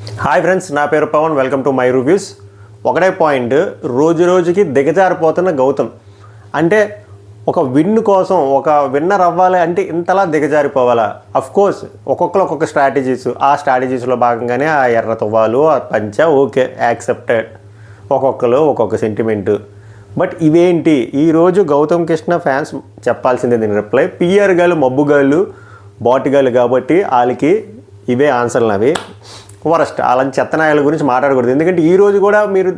Hi friends, నా పేరు Pavan. Welcome to my reviews. ఒకటే పాయింట్, రోజు రోజుకి దిగజారిపోతున్న గౌతమ్. అంటే ఒక విన్ కోసం, ఒక విన్నర్ అవ్వాలి అంటే ఇంతలా దిగజారిపోవాలా? అఫ్కోర్స్ ఒక్కొక్కరు ఒక్కొక్క స్ట్రాటజీస్, ఆ స్ట్రాటజీస్లో భాగంగానే ఆ ఎర్ర తువ్వాలు, ఆ పంచ, ఓకే యాక్సెప్టెడ్. ఒక్కొక్కరు ఒక్కొక్క సెంటిమెంటు. బట్ ఇవేంటి? ఈరోజు గౌతమ్ కృష్ణ ఫ్యాన్స్ చెప్పాల్సిందే దీని రిప్లై. పిఆర్ గాళ్ళు, మబ్బు గాళ్ళు, బాటిగాళ్ళు కాబట్టి వాళ్ళకి ఇవే ఆన్సర్లు. అవి వరస్ట్. అలాంటి చెత్తనాయాల గురించి మాట్లాడకూడదు. ఎందుకంటే ఈరోజు కూడా మీరు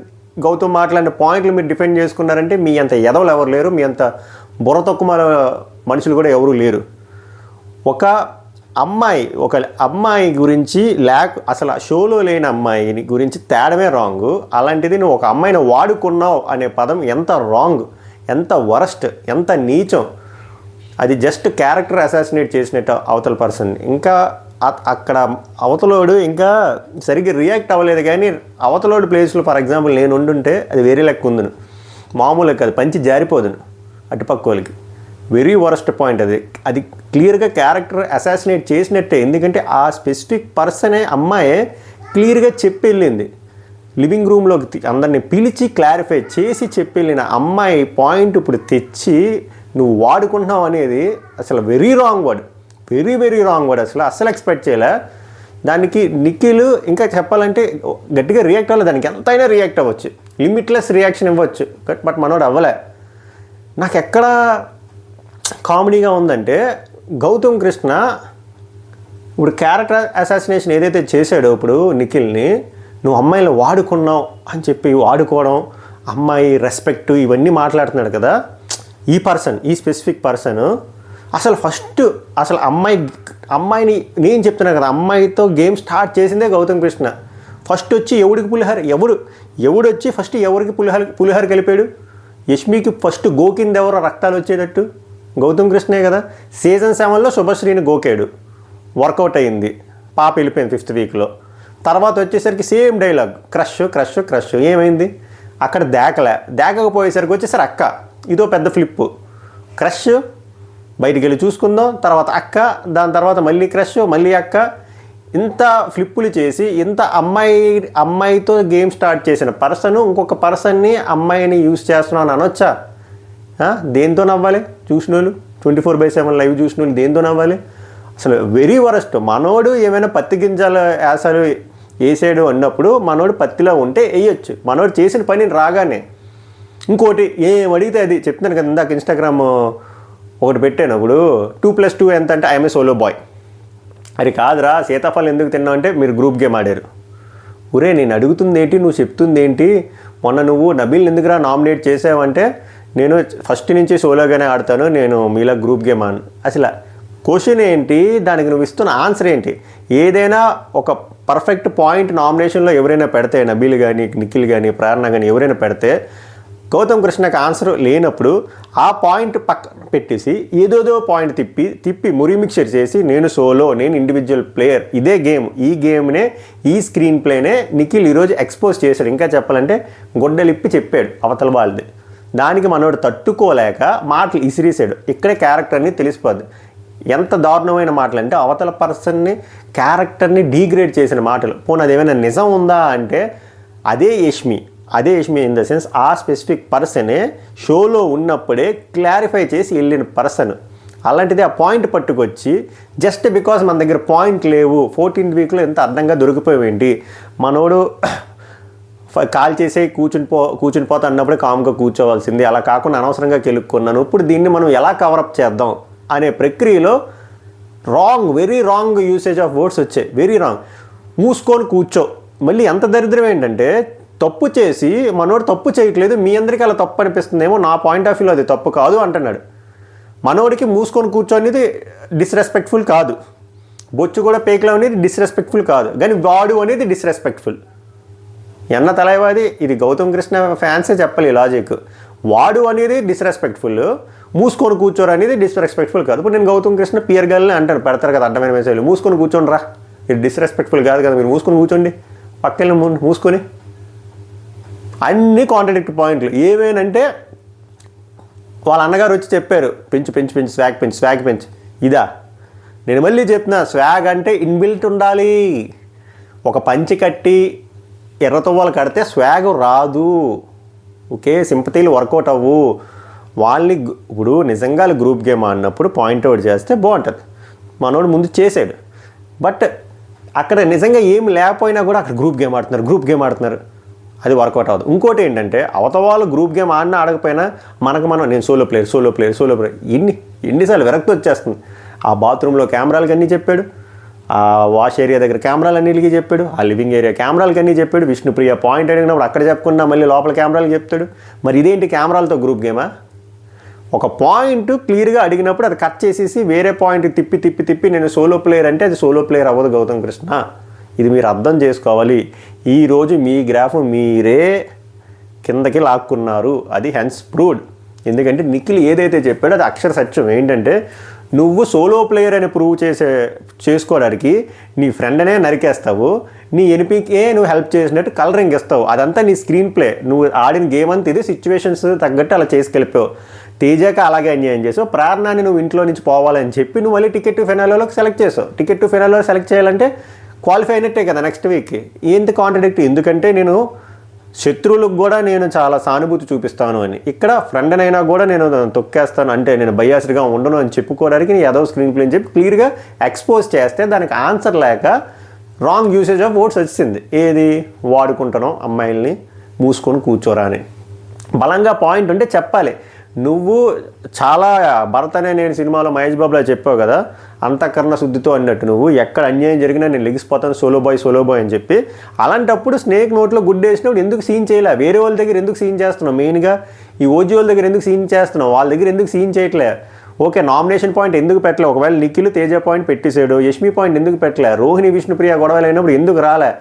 గౌతమ్ మాట్లాడిన పాయింట్లు మీరు డిఫెండ్ చేసుకున్నారంటే మీ అంత ఎదవలు ఎవరు లేరు, మీ అంత బుర్ర తక్కువ మనుషులు కూడా ఎవరూ లేరు. ఒక అమ్మాయి గురించి అసలు షోలో లేని అమ్మాయిని గురించి తేడమే రాంగ్. అలాంటిది నువ్వు ఒక అమ్మాయిని వాడుకున్నావు అనే పదం ఎంత రాంగ్, ఎంత వరస్ట్, ఎంత నీచం. అది జస్ట్ క్యారెక్టర్ అసాసినేట్ చేసినట్టు అవతల పర్సన్. ఇంకా అక్కడ అవతలోడు ఇంకా సరిగ్గా రియాక్ట్ అవ్వలేదు. కానీ అవతలోడు ప్లేస్లో ఫర్ ఎగ్జాంపుల్ నేను ఉండుంటే అది వేరే లెక్క ఉందును, మామూలుగా కాదు, పంచి జారిపోదును అటుపక్కోళ్ళకి. వెరీ వరస్ట్ పాయింట్ అది. అది క్లియర్గా క్యారెక్టర్ అసాసినేట్ చేసినట్టే. ఎందుకంటే ఆ స్పెసిఫిక్ పర్సనే, అమ్మాయే క్లియర్గా చెప్పి వెళ్ళింది. లివింగ్ రూమ్లోకి అందరినీ పిలిచి క్లారిఫై చేసి చెప్పి వెళ్ళిన అమ్మాయి పాయింట్ ఇప్పుడు తెచ్చి నువ్వు వాడుకుంటున్నావు అనేది అసలు very wrong word. Very very wrong word. అసలు ఎక్స్పెక్ట్ చేయలే. దానికి నిఖిల్ ఇంకా చెప్పాలంటే గట్టిగా రియాక్ట్ అవ్వలేదు. దానికి ఎంతైనా రియాక్ట్ అవ్వచ్చు, లిమిట్లెస్ రియాక్షన్ ఇవ్వచ్చు. బట్ మనోడు అవ్వలే. నాకు ఎక్కడ కామెడీగా ఉందంటే, గౌతమ్ కృష్ణ ఇప్పుడు క్యారెక్టర్ అసాసినేషన్ ఏదైతే చేశాడో ఇప్పుడు నిఖిల్ని, నువ్వు అమ్మాయిని వాడుకున్నావు అని చెప్పి వాడుకోవడం, అమ్మాయి రెస్పెక్ట్, ఇవన్నీ మాట్లాడుతున్నాడు కదా ఈ స్పెసిఫిక్ పర్సన్. అసలు అమ్మాయిని నేను చెప్తున్నా కదా, అమ్మాయితో గేమ్ స్టార్ట్ చేసిందే గౌతమ్ కృష్ణ. ఫస్ట్ వచ్చి ఎవడొచ్చి ఫస్ట్ ఎవరికి పులిహార కలిపాడు? యష్మికి ఫస్ట్ గోకింది ఎవరో రక్తాలు వచ్చేటట్టు గౌతమ్ కృష్ణే కదా. సీజన్ 7లో శుభశ్రీని గోకాడు, వర్కౌట్ అయింది, పాప వెళ్ళిపోయింది 5th వీక్లో. తర్వాత వచ్చేసరికి సేమ్ డైలాగ్, క్రష్. ఏమైంది అక్కడ? దేకకపోయేసరికి వచ్చేసరి అక్క. ఇదో పెద్ద ఫ్లిప్పు. క్రష్ బయటికి వెళ్ళి చూసుకుందాం, తర్వాత అక్క, దాని తర్వాత మళ్ళీ క్రష్, మళ్ళీ అక్క. ఇంత ఫ్లిప్పులు చేసి ఇంత అమ్మాయితో గేమ్ స్టార్ట్ చేసిన పర్సన్ ఇంకొక పర్సన్ని, అమ్మాయిని యూజ్ చేస్తున్నాను అనొచ్చా? దేంతో నవ్వాలి? చూసిన వాళ్ళు 24/7 లైవ్ చూసిన వాళ్ళు దేంతో నవ్వాలి? అసలు వెరీ వరస్ట్. మనోడు ఏమైనా పత్తి గింజలు వేసాలు వేసాడు అన్నప్పుడు మనోడు పత్తిలో ఉంటే వేయచ్చు. మనోడు చేసిన పని రాగానే ఇంకోటి ఏం అడిగితే అది చెప్తున్నాను కదా. ఇందాక ఇన్స్టాగ్రామ్ ఒకటి పెట్టాను. అప్పుడు 2+2 ఎంత అంటే ఐఎమ్ ఏ సోలో బాయ్. అది కాదురా, సీతాఫలం ఎందుకు తిన్నావు అంటే మీరు గ్రూప్ గేమ్ ఆడారు. ఊరే నేను అడుగుతుంది ఏంటి, నువ్వు చెప్తుంది ఏంటి? మొన్న నువ్వు నబీల్ ఎందుకురా నామినేట్ చేసావంటే నేను ఫస్ట్ నుంచి సోలోగానే ఆడతాను, నేను మీలా గ్రూప్ గేమ్ ఆను. అసలు క్వశ్చన్ ఏంటి, దానికి నువ్వు ఇస్తున్న ఆన్సర్ ఏంటి? ఏదైనా ఒక పర్ఫెక్ట్ పాయింట్ నామినేషన్లో ఎవరైనా పెడితే, నబీల్ కానీ, నిఖిల్ కానీ, ప్రేరణ కానీ ఎవరైనా పెడితే, గౌతమ్ కృష్ణకి ఆన్సర్ లేనప్పుడు ఆ పాయింట్ పక్కన పెట్టేసి ఏదోదో పాయింట్ తిప్పి మురిమిక్చర్ చేసి నేను సోలో, నేను ఇండివిజువల్ ప్లేయర్, ఇదే గేమ్, ఈ గేమ్నే, ఈ స్క్రీన్ ప్లేనే నిఖిల్ ఈరోజు ఎక్స్పోజ్ చేశాడు. ఇంకా చెప్పాలంటే గొడ్డలిప్పి చెప్పాడు అవతల వాళ్ళది. దానికి మనోడు తట్టుకోలేక మాటలు ఇసిరేసాడు. ఇక్కడే క్యారెక్టర్ని తెలిసిపోద్ది. ఎంత దారుణమైన మాటలు అంటే అవతల పర్సన్ని, క్యారెక్టర్ని డీగ్రేడ్ చేసిన మాటలు. పోనీ అదేమైనా నిజం ఉందా అంటే అదే యష్మి ఇన్ ద సెన్స్ ఆ స్పెసిఫిక్ పర్సనే షోలో ఉన్నప్పుడే క్లారిఫై చేసి వెళ్ళిన పర్సన్. అలాంటిది ఆ పాయింట్ పట్టుకొచ్చి జస్ట్ బికాజ్ మన దగ్గర పాయింట్ లేవు, 14th వీక్లో ఎంత అర్థంగా దొరికిపోయేంటి, మనోడు కాల్ చేసే కూర్చుని పోతా అన్నప్పుడే కామ్గా కూర్చోవాల్సింది, అలా కాకుండా అనవసరంగా కెలుక్కున్నాను, ఇప్పుడు దీన్ని మనం ఎలా కవరప్ చేద్దాం అనే ప్రక్రియలో very wrong usage of words వచ్చాయి. Very wrong. మూసుకొని కూర్చో. మళ్ళీ ఎంత దరిద్రం ఏంటంటే, తప్పు చేసి మనోడు తప్పు చేయట్లేదు, మీ అందరికీ అలా తప్పు అనిపిస్తుందేమో, నా పాయింట్ ఆఫ్ వ్యూలో అది తప్పు కాదు అంటున్నాడు. మనోడికి మూసుకొని కూర్చొనేది డిస్రెస్పెక్ట్ఫుల్ కాదు, బొచ్చు కూడా పేకలో అనేది డిస్రెస్పెక్ట్ఫుల్ కాదు, కానీ వాడు అనేది డిస్రెస్పెక్ట్ఫుల్. ఎన్న తలైవాది ఇది గౌతమ్ కృష్ణ ఫ్యాన్సే చెప్పాలి లాజిక్. వాడు అనేది డిస్రెస్పెక్ట్ఫుల్, మూసుకొని కూర్చోరు అనేది డిస్రెస్పెక్ట్ఫుల్ కాదు. ఇప్పుడు నేను గౌతమ్ కృష్ణ పియర్ గర్ల్ని అంటాను, పెడతారు కదా అడ్డమైన మెసేజ్లు, మూసుకొని కూర్చోండి రా, ఇది డిస్రెస్పెక్ట్ఫుల్ కాదు కదా, మీరు మూసుకొని కూర్చోండి, పక్కన మూసుకొని. అన్ని కాంట్రడిక్ట్ పాయింట్లు. ఏమేనంటే వాళ్ళ అన్నగారు వచ్చి చెప్పారు, పెంచు స్వాగ్ పెంచు. ఇదా? నేను మళ్ళీ చెప్తున్నా, స్వాగ్ అంటే ఇన్బిల్ట్ ఉండాలి. ఒక పంచి కట్టి ఎర్రతవ్వలు కడితే స్వాగ్ రాదు. ఓకే, సింపతీలు వర్కౌట్ అవ్వు. వాళ్ళని ఇప్పుడు నిజంగా గ్రూప్ గేమ్ ఆడినప్పుడు పాయింట్అవుట్ చేస్తే బాగుంటుంది. మనోడు ముందు చేసాడు, బట్ అక్కడ నిజంగా ఏం లేకపోయినా కూడా అక్కడ గ్రూప్ గేమ్ ఆడుతున్నారు, అది వర్కౌట్ అవ్వదు. ఇంకోటి ఏంటంటే అవతల వాళ్ళు గ్రూప్ గేమ్ ఆడినా ఆడకపోయినా మనం నేను సోలో ప్లేయర్ ఎన్నిసార్లు విరక్తి వచ్చేస్తుంది. ఆ బాత్రూంలో కెమెరాలకి అన్నీ చెప్పాడు, ఆ వాష్ ఏరియా దగ్గర కెమెరాలన్నిటికీ చెప్పాడు, ఆ లివింగ్ ఏరియా కెమెరాలకి అన్నీ చెప్పాడు. విష్ణుప్రియ పాయింట్ అడిగినప్పుడు అక్కడ చెప్పకుండా మళ్ళీ లోపల కెమెరాలు చెప్తాడు. మరి ఇదేంటి కెమెరాలతో గ్రూప్ గేమా? ఒక పాయింట్ క్లియర్గా అడిగినప్పుడు అది కట్ చేసేసి వేరే పాయింట్ తిప్పి నేను సోలో ప్లేయర్ అంటే అది సోలో ప్లేయర్ అవ్వదు గౌతమ్ కృష్ణ. ఇది మీరు అర్థం చేసుకోవాలి. ఈరోజు మీ గ్రాఫ్ మీరే కిందకి లాక్కున్నారు, అది హెన్స్ ప్రూవ్డ్. ఎందుకంటే నిఖిల్ ఏదైతే చెప్పాడో అది అక్షర సత్యం. ఏంటంటే నువ్వు సోలో ప్లేయర్ అని ప్రూవ్ చేసుకోవడానికి నీ ఫ్రెండ్నే నరికేస్తావు, నీ ఎనిమికే నువ్వు హెల్ప్ చేసినట్టు కలరింగ్ ఇస్తావు. అదంతా నీ స్క్రీన్ ప్లే. నువ్వు ఆడిన గేమ్ అంతా ఇది సిచ్యువేషన్స్ తగ్గట్టు అలా చేసుకెళ్ళిపోయావు. తేజాక అలాగే అన్యాయం చేసావు. ప్రార్థనని నువ్వు ఇంట్లో నుంచి పోవాలని చెప్పి నువ్వు మళ్ళీ టికెట్ టు ఫైనల్లోకి సెలెక్ట్ చేసావు. టికెట్ టు ఫైనల్లో సెలెక్ట్ చేయాలంటే క్వాలిఫై అయినట్టే కదా నెక్స్ట్ వీక్కి. ఏంటి కాంట్రడిక్ట్? ఎందుకంటే నేను శత్రువులకు కూడా నేను చాలా సానుభూతి చూపిస్తాను అని, ఇక్కడ ఫ్రెండ్ అయినా కూడా నేను తొక్కేస్తాను, అంటే నేను బయాస్డ్గా ఉండను అని చెప్పుకోవడానికి నీ ఏదో స్క్రీన్ ప్లే అని చెప్పి క్లియర్గా ఎక్స్పోజ్ చేస్తే దానికి ఆన్సర్ లేక రాంగ్ యూసేజ్ ఆఫ్ వర్డ్స్ వచ్చింది. ఏది వాడుకుంటానో అమ్మాయిల్ని మూసుకొని కూర్చోరా అని. బలంగా పాయింట్ ఉంటే చెప్పాలి. నువ్వు చాలా భరత్ అనే నేను సినిమాలో మహేష్ బాబులా చెప్పావు కదా, అంతఃకరణ శుద్ధితో అన్నట్టు నువ్వు ఎక్కడ అన్యాయం జరిగినా నేను లెగిసిపోతాను సోలో బాయ్ అని చెప్పి. అలాంటప్పుడు స్నేక్ నోట్లో గుడ్ వేసినప్పుడు ఎందుకు సీన్ చేయలే? వేరే వాళ్ళ దగ్గర ఎందుకు సీన్ చేస్తున్నావు? మెయిన్గా ఈ ఓజీ వాళ్ళ దగ్గర ఎందుకు సీన్ చేస్తున్నావు? వాళ్ళ దగ్గర ఎందుకు సీన్ చేయట్లే? ఓకే, నామినేషన్ పాయింట్ ఎందుకు పెట్టలే? ఒకవేళ నిఖిల్ తేజ పాయింట్ పెట్టేసాడు, యష్మి పాయింట్ ఎందుకు పెట్టలే? రోహిణి విష్ణుప్రియ గొడవలు అయినప్పుడు ఎందుకు రాలే?